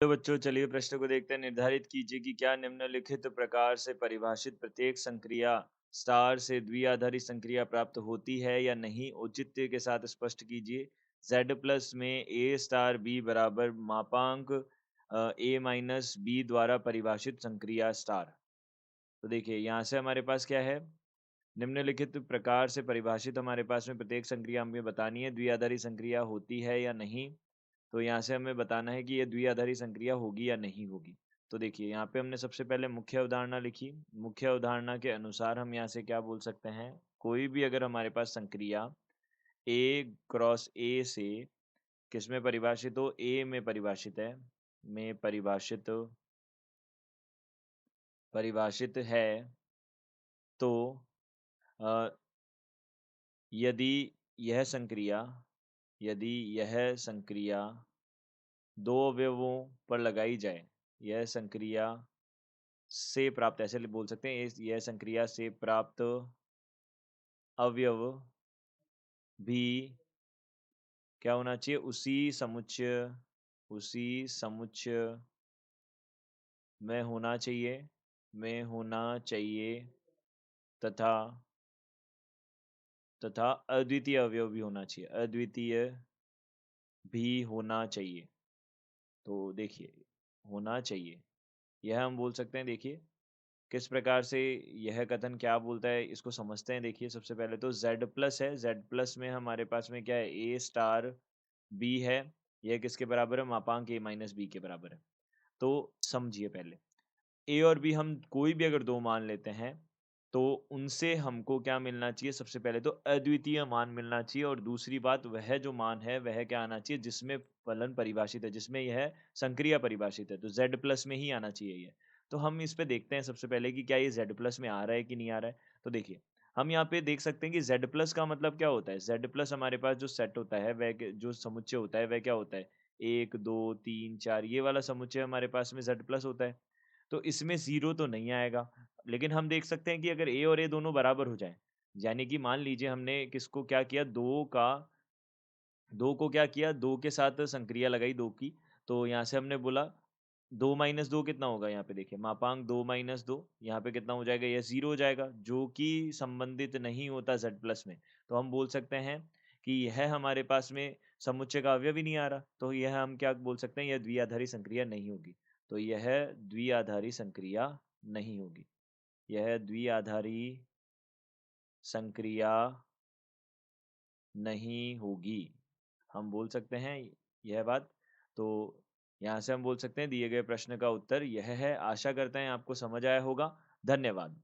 तो बच्चों चलिए प्रश्न को देखते हैं। निर्धारित कीजिए कि क्या निम्नलिखित प्रकार से परिभाषित प्रत्येक संक्रिया स्टार से द्विआधारी संक्रिया प्राप्त होती है या नहीं। औचित्य के साथ स्पष्ट कीजिए। Z प्लस में ए स्टार बी बराबर मापांक ए माइनस बी द्वारा परिभाषित संक्रिया स्टार। तो देखिए यहाँ से हमारे पास क्या है, निम्नलिखित प्रकार से परिभाषित हमारे पास में प्रत्येक संक्रिया हमें बतानी है द्विआधारी संक्रिया होती है या नहीं। तो यहाँ से हमें बताना है कि ये द्विआधारी संक्रिया होगी या नहीं होगी। तो देखिए यहाँ पे हमने सबसे पहले मुख्य अवधारणा लिखी। मुख्य अवधारणा के अनुसार हम यहाँ से क्या बोल सकते हैं, कोई भी अगर हमारे पास संक्रिया ए क्रॉस ए से किस में परिभाषित हो, ए में परिभाषित है, में परिभाषित है, तो अ, यदि यह संक्रिया यदि यह संक्रिया दो अवयवों पर लगाई जाए, यह संक्रिया से प्राप्त, ऐसे बोल सकते हैं, यह संक्रिया से प्राप्त अवयव भी क्या होना चाहिए, उसी समुच्चय में होना चाहिए तथा अद्वितीय अवयव भी होना चाहिए, अद्वितीय भी होना चाहिए। तो देखिए होना चाहिए, यह हम बोल सकते हैं। देखिए किस प्रकार से यह कथन क्या बोलता है, इसको समझते हैं। देखिए सबसे पहले तो Z प्लस है, Z प्लस में हमारे पास में क्या है, ए स्टार बी है। यह किसके बराबर है, मापांक ए माइनस बी के बराबर है। तो समझिए पहले, ए और बी हम कोई भी अगर दो मान लेते हैं तो उनसे हमको क्या मिलना चाहिए, सबसे पहले तो अद्वितीय मान मिलना चाहिए। और दूसरी बात, वह जो मान है वह क्या आना चाहिए जिसमें फलन परिभाषित है, जिसमें यह संक्रिया परिभाषित है। तो Z प्लस में ही आना चाहिए ये। तो हम इस पे देखते हैं सबसे पहले कि क्या ये Z प्लस में आ रहा है कि नहीं आ रहा है। तो देखिए हम यहाँ पे देख सकते हैं कि Z प्लस का मतलब क्या होता है। Z प्लस हमारे पास जो सेट होता है, वह जो समुच्चय होता है वह क्या होता है, 1 2 3 4, ये वाला समुच्चय हमारे पास में Z प्लस होता है। तो इसमें ज़ीरो तो नहीं आएगा। लेकिन हम देख सकते हैं कि अगर ए और ए दोनों बराबर हो जाएँ, यानी कि मान लीजिए हमने किसको क्या किया, 2 को क्या किया, 2 के साथ संक्रिया लगाई 2 की। तो यहाँ से हमने बोला 2 माइनस 2 कितना होगा, यहाँ पे देखिए मापांक 2 माइनस 2, यहाँ पे कितना हो जाएगा, यह 0 हो जाएगा, जो कि संबंधित नहीं होता Z प्लस में। तो हम बोल सकते हैं कि यह हमारे पास में समुच्चय का अवयव ही नहीं आ रहा। तो यह हम क्या बोल सकते हैं, यह द्विआधारी संक्रिया नहीं होगी। तो यह द्विआधारी संक्रिया नहीं होगी, यह द्विआधारी संक्रिया नहीं होगी, हम बोल सकते हैं यह बात। तो यहाँ से हम बोल सकते हैं दिए गए प्रश्न का उत्तर यह है। आशा करते हैं आपको समझ आया होगा। धन्यवाद।